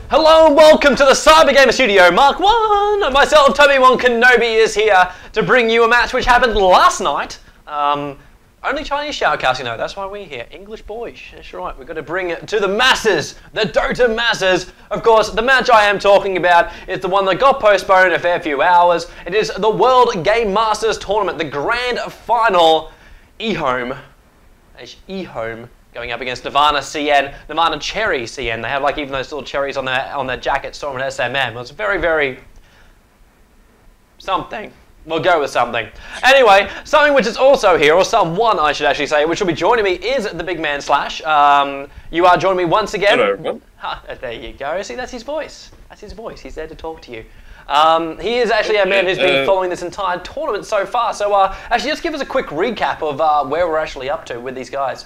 Hello and welcome to the CyberGamer studio, Mark 1! Myself, Tobi Kenobi is here to bring you a match which happened last night. Only Chinese Shoutcast, you know, that's why we're here. English boys, that's right. We've got to bring it to the masses, the Dota masses. Of course, the match I am talking about is the one that got postponed a fair few hours. It is the World Gamemasters tournament, the Grand Final. Ehome. Ehome. Going up against NirvanaCN, NirvanaCN. They have like even those little cherries on their jacket, Storm and SMM. It's very something. We'll go with something. Anyway, something which is also here, or someone I should actually say, which will be joining me is the big man Slash. You are joining me once again. Hello, everyone. There you go. See, that's his voice. That's his voice. He's there to talk to you. He is actually a man who's been following this entire tournament so far. So actually, just give us a quick recap of where we're actually up to with these guys.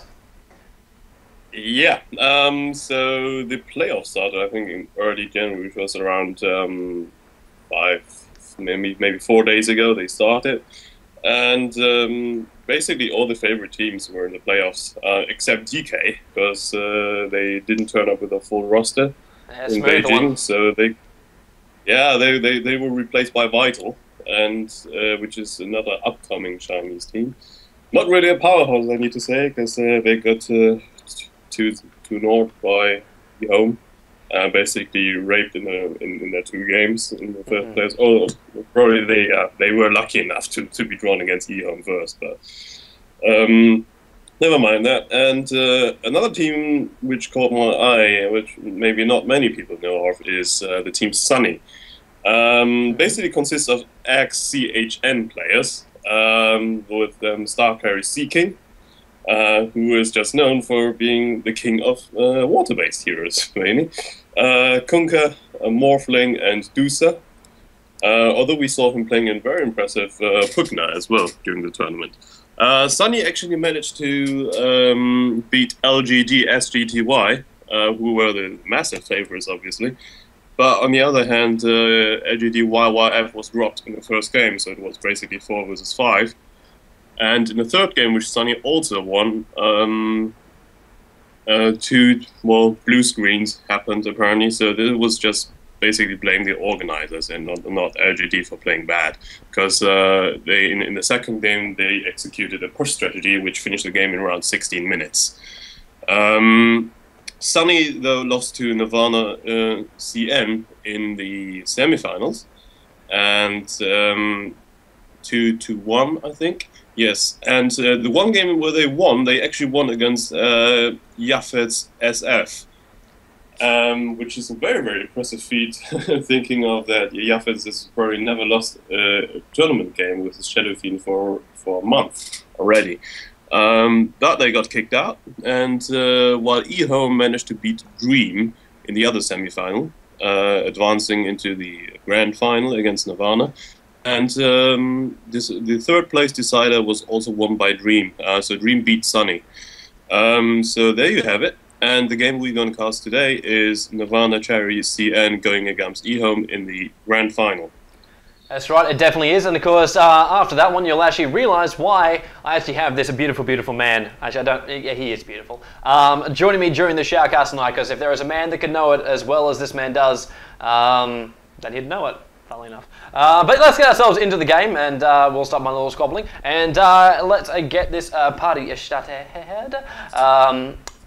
Yeah, so the playoffs started, I think, in early January, which was around maybe 4 days ago they started. And basically all the favorite teams were in the playoffs, except DK, because they didn't turn up with a full roster in Beijing. So they were replaced by Vital, and which is another upcoming Chinese team. Not really a powerhouse, I need to say, because they got to North by Ehome, basically raped in their 2 games in the first place. Oh, probably they were lucky enough to be drawn against Ehome first, but never mind that. And another team which caught my eye, which maybe not many people know of, is the team Sunny. Basically consists of ex-CHN players with star carry Seeking. Who is just known for being the king of water-based heroes, mainly. Kunkka, Morphling, and Dusa. Although we saw him playing in very impressive Pugna as well during the tournament. Sunny actually managed to beat LGD SGTY, who were the massive favorites, obviously. But on the other hand, LGD YYF was dropped in the first game, so it was basically 4 versus 5. And in the third game, which Sunny also won, 2 blue screens happened apparently. So this was just basically blame the organizers and not LGD for playing bad, because they in the second game they executed a push strategy which finished the game in around 16 minutes. Sunny though lost to NirvanaCN in the semifinals, and 2-1 I think. Yes, and the one game where they won, they actually won against Yafet's SF, which is a very impressive feat, thinking of that Yafet has probably never lost a tournament game with his Shadow Fiend for a month already. But they got kicked out, and while Ehome managed to beat Dream in the other semi-final, advancing into the Grand Final against Nirvana. And the third place decider was also won by Dream, so Dream beat Sunny. So there you have it. And the game we're going to cast today is NirvanaCN going against Ehome in the Grand Final. That's right, it definitely is. And of course, after that one, you'll actually realise why I actually have this beautiful man. Actually, he is beautiful. Joining me during the Shoutcast tonight, because if there is a man that can know it as well as this man does, then he'd know it. Funnily enough. But let's get ourselves into the game, and we'll stop my little squabbling, and let's get this party started.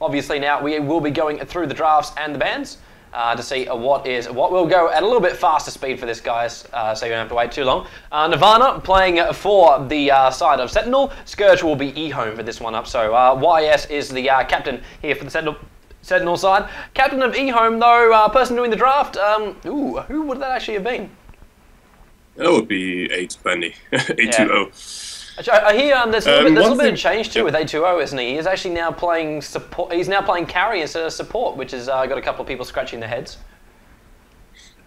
Obviously now we will be going through the drafts and the bans to see what will go at a little bit faster speed for this, guys, so you don't have to wait too long. Nirvana playing for the side of Sentinel. Scourge will be Ehome for this one up, so YS is the captain here for the Sentinel side. Captain of Ehome, though, person doing the draft, who would that actually have been? That would be 820, 820. I hear there's a little bit of change too with 820, isn't he? He's actually now playing support. He's now playing carry instead of support, which has got a couple of people scratching their heads.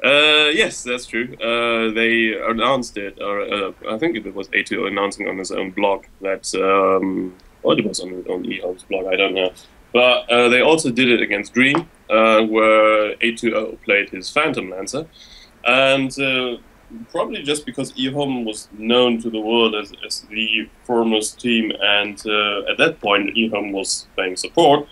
Yes, that's true. They announced it, or I think it was 820 announcing on his own blog that, or it was on Ehome's blog, I don't know. But they also did it against Dream, where 820 played his Phantom Lancer, and probably just because Ehome was known to the world as the foremost team, and at that point Ehome was playing support,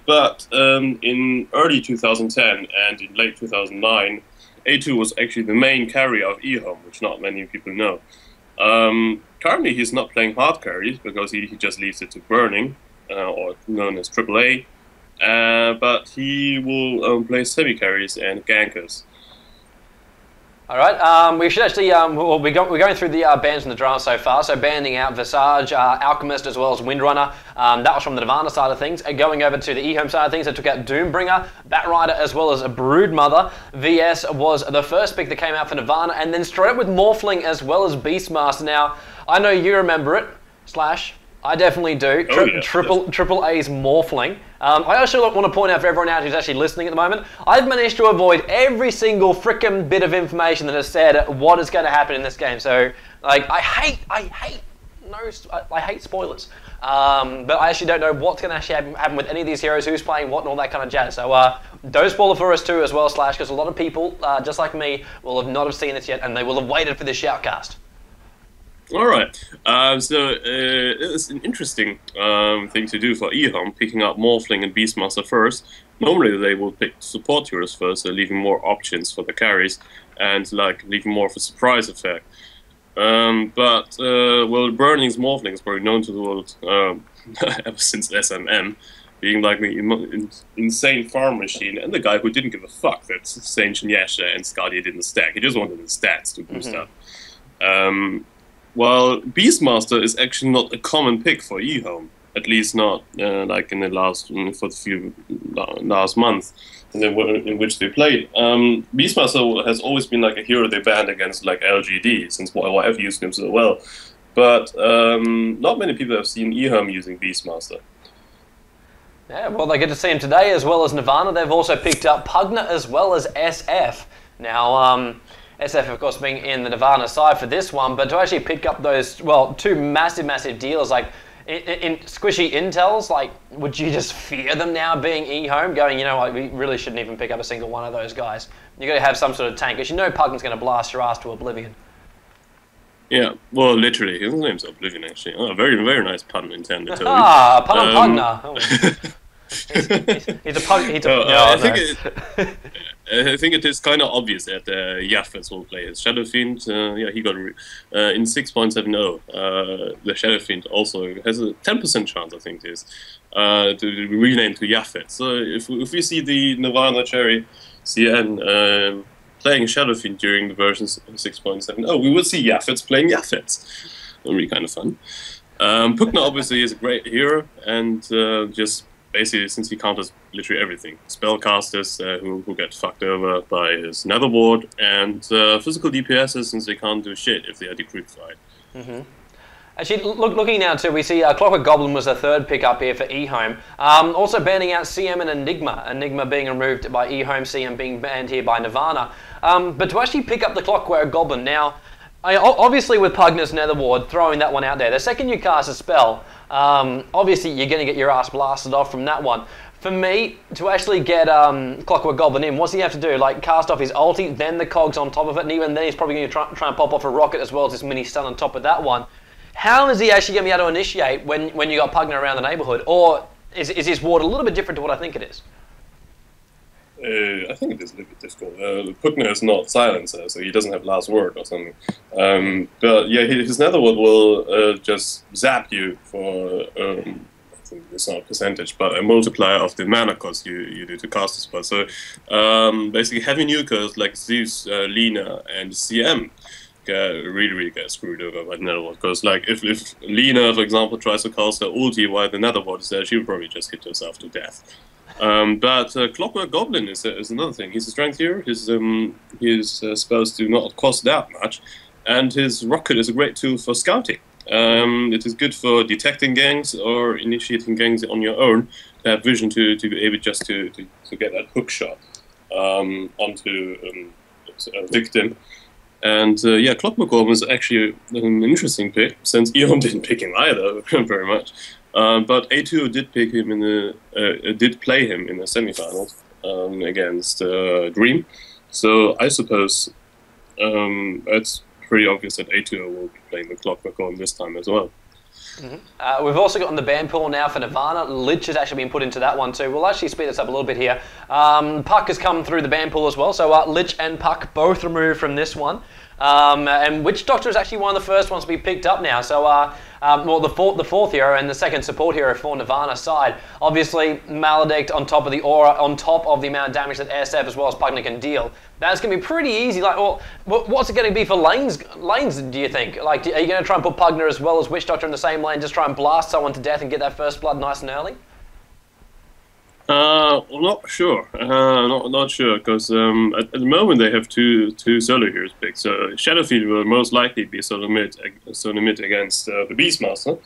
But in early 2010 and in late 2009, A2 was actually the main carry of Ehome, which not many people know. Currently, he's not playing hard carries because he just leaves it to Burning, or known as AAA. But he will play semi carries and gankers. All right, we should actually, we're going through the bans in the draft so far, so banning out Visage, Alchemist, as well as Windrunner. That was from the Nirvana side of things. Going over to the Ehome side of things, they took out Doombringer, Batrider, as well as Broodmother. VS was the first pick that came out for Nirvana, and then straight up with Morphling, as well as Beastmaster. Now, I know you remember it, Slash. I definitely do. Triple A's Morphling. I also want to point out for everyone out who's actually listening at the moment, I've managed to avoid every single frickin' bit of information that has said what is going to happen in this game. So, like, I hate spoilers. But I actually don't know what's going to actually happen with any of these heroes, who's playing what, and all that kind of jazz. So, don't spoil it for us too, as well, Slash, because a lot of people, just like me, will have not have seen this yet, and they will have waited for this shoutcast. All right, so it's an interesting thing to do for Ehome, picking up Morphling and Beastmaster first. Normally they will pick support heroes first, so leaving more options for the carries and like leaving more of a surprise effect. Well, Burning's Morphling is probably known to the world ever since SMM, being like the insane farm machine and the guy who didn't give a fuck that Saint Yasha and Skadi didn't stack. He just wanted the stats to boost up. Well, Beastmaster is actually not a common pick for Ehome, at least not like in the last month in which they played. Beastmaster has always been like a hero they banned against like LGD, since YYF used him so well. But not many people have seen Ehome using Beastmaster. Yeah, well, they get to see him today, as well as Nirvana. They've also picked up Pugna as well as SF. Now, SF, of course, being in the Nirvana side for this one, but to actually pick up those, well, two massive deals, like, in squishy intels, like, would you just fear them now being Ehome, going, you know what, we really shouldn't even pick up a single one of those guys. You got to have some sort of tank, because you know Pugna's going to blast your ass to oblivion. Yeah, well, literally, his name's Oblivion, actually. Oh, very nice pun intended, Tobi. Ah, pun on Pugna. Oh. He's a pug. I think it is kind of obvious that Jaffes will play as Shadow Fiend. Yeah, he got in 6.70. The Shadow Fiend also has a 10% chance, I think it is, to rename to Jaffes. So if we see the Nirvana Cherry CN playing Shadow Fiend during the version 6.70, we will see Jaffes playing Jaffes. That'll be kind of fun. Pugna obviously is a great hero, and just basically, since he counters literally everything. Spellcasters who get fucked over by his Nether Ward, and physical DPSs, since they can't do shit if they are decryptified. Actually, looking now too, we see Clockwork Goblin was the third pick up here for Ehome. Also banning out CM and Enigma. Enigma being removed by Ehome, CM being banned here by Nirvana. But to actually pick up the Clockwork Goblin, now, obviously with Pugna's Nether Ward, throwing that one out there, the second you cast a spell, obviously you're going to get your ass blasted off from that one. For me, to actually get Clockwork Goblin in, what's he have to do? Like, cast off his ulti, then the cogs on top of it, and even then he's probably going to try and pop off a rocket as well as his mini stun on top of that one. How is he actually going to be able to initiate when you got Pugna around the neighborhood? Or is his ward a little bit different to what I think it is? I think it is a little bit difficult. Pugna is not Silencer, so he doesn't have last word or something. But yeah, his Netherwood will just zap you for, I think it's not a percentage, but a multiplier of the mana cost you do to cast the spell. So basically heavy nukers like Zeus, Lina, and CM really get screwed over by the Netherworld, because like if Lina, for example, tries to cast her ulti while the Netherworld is there, she'll probably just hit herself to death. But Clockwork Goblin is another thing. He's a strength hero. His spells do not cost that much, and his rocket is a great tool for scouting. It is good for detecting gangs or initiating gangs on your own, to have vision to be able just to get that hook shot onto a victim. And yeah, Clockwork Goblin is actually an interesting pick, since Ehome didn't pick him either very much. But A2 did pick him did play him in the semifinals against Dream. So I suppose it's pretty obvious that A2 will be playing the Clockwork Goblin this time as well. We've also got on the ban pool now for Nirvana. Lich has actually been put into that one too. We'll actually speed this up a little bit here. Puck has come through the ban pool as well, so Lich and Puck both removed from this one. And Witch Doctor is actually one of the first ones to be picked up now. So, well, the fourth hero and the second support hero for Nirvana's side. Obviously, Maledict on top of the aura, on top of the amount of damage that SF as well as Pugna can deal. That's going to be pretty easy. Like, well, what's it going to be for lanes, do you think? Like, are you going to try and put Pugna as well as Witch Doctor in the same lane, just try and blast someone to death and get that first blood nice and early? Well, not sure. Not sure, because at the moment they have two solo heroes picked. So Shadowfield will most likely be solo mid against the Beastmaster,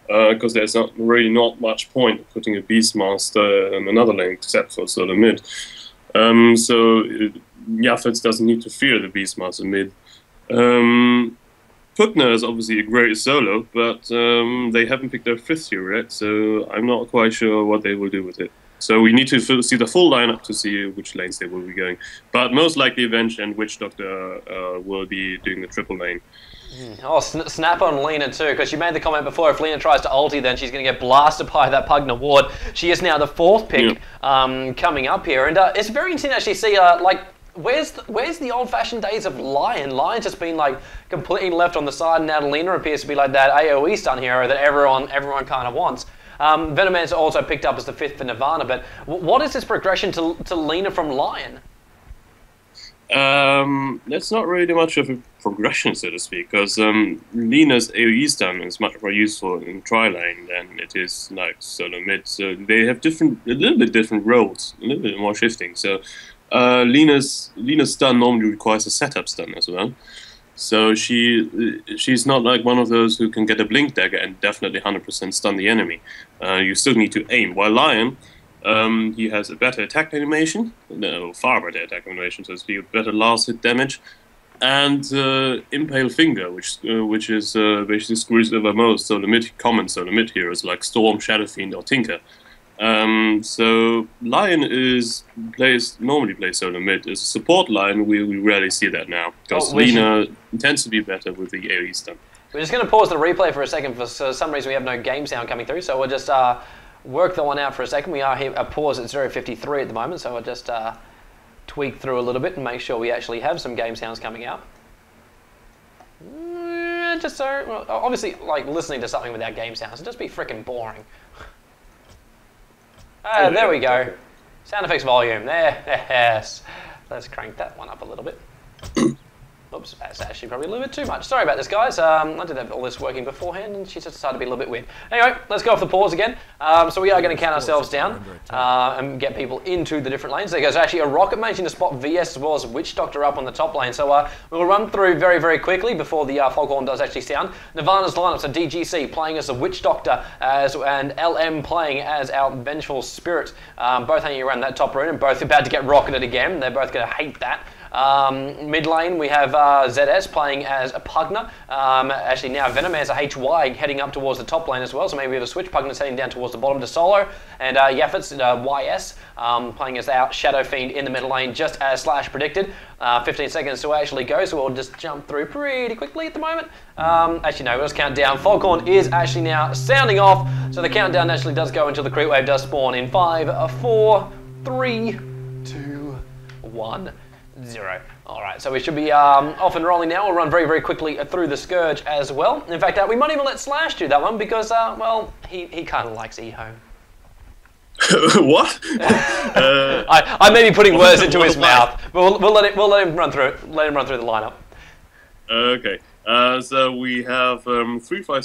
because there's not much point of putting a Beastmaster in another lane except for solo mid. So Yafets doesn't need to fear the Beastmaster mid. Pugna is obviously a great solo, but they haven't picked their fifth hero yet, so I'm not quite sure what they will do with it. So we need to see the full lineup to see which lanes they will be going. But most likely Avenge and Witch Doctor will be doing the triple lane. Oh, snap on Lena too, because you made the comment before, if Lena tries to ulti, then she's going to get blasted by that Pugna ward. She is now the fourth pick coming up here, and it's very interesting to actually see, like, where's the old-fashioned days of Lion? Lion's just been, like, completely left on the side, and now Lena appears to be like that AoE stun hero that everyone kind of wants. Venoman's also picked up as the fifth for Nirvana, but what is this progression to Lena from Lion? That's not really much of a progression, so to speak, because Lena's AoE stun is much more useful in tri-lane than it is like solo mid, so they have a little bit different roles, a little bit more shifting. So Lena's stun normally requires a setup stun as well. So she's not like one of those who can get a blink dagger and definitely 100% stun the enemy. You still need to aim. While Lion, he has a better attack animation, far better attack animation, so to speak, better last hit damage, and Impale Finger, which is basically screws over most common solo mid heroes like Storm, Shadow Fiend, or Tinker. So Lion normally plays solo mid. As a support line, we rarely see that now, because Lena tends to be better with the AoE stun. We're just going to pause the replay for a second. For some reason we have no game sound coming through, so we'll just work that one out for a second. We are here at pause at 0:53 at the moment, so we'll just tweak through a little bit and make sure we actually have some game sounds coming out. Just so, well, obviously, like listening to something without game sounds would just be freaking boring. There we go. Sound effects volume. There. Yes. Let's crank that one up a little bit. Oops, that's actually probably a little bit too much. Sorry about this, guys. I did have all this working beforehand, and she just decided to be a little bit weird. Anyway, let's go off the pause again. So we are going to count ourselves down and get people into the different lanes. There goes actually a Rocket Mage in the spot VS as well as Witch Doctor up on the top lane. So we'll run through very, very quickly before the foghorn does actually sound. Nirvana's lineup, so DGC playing as the Witch Doctor and LM playing as our Vengeful Spirit. Both hanging around that top rune and both about to get rocketed again. They're both going to hate that. Mid lane we have ZS playing as a Pugna. Actually now Venom as a HY heading up towards the top lane as well, so maybe we have a switch. Pugna's heading down towards the bottom to solo, and Yafets YS playing as our Shadow Fiend in the middle lane, just as Slash predicted. 15 seconds to actually go, so we'll just jump through pretty quickly at the moment. Actually no, we'll just count down. Foghorn is actually now sounding off, so the countdown actually does go until the creep wave does spawn in 5, 4, 3, 2, 1. 0. Alright, so we should be off and rolling now. We'll run very, very quickly through the Scourge as well. In fact, we might even let Slash do that one because, well, he kind of likes Ehome. What? I may be putting words into his mouth, but we'll let him run through it. Let him run through the lineup. Okay. So we have 357.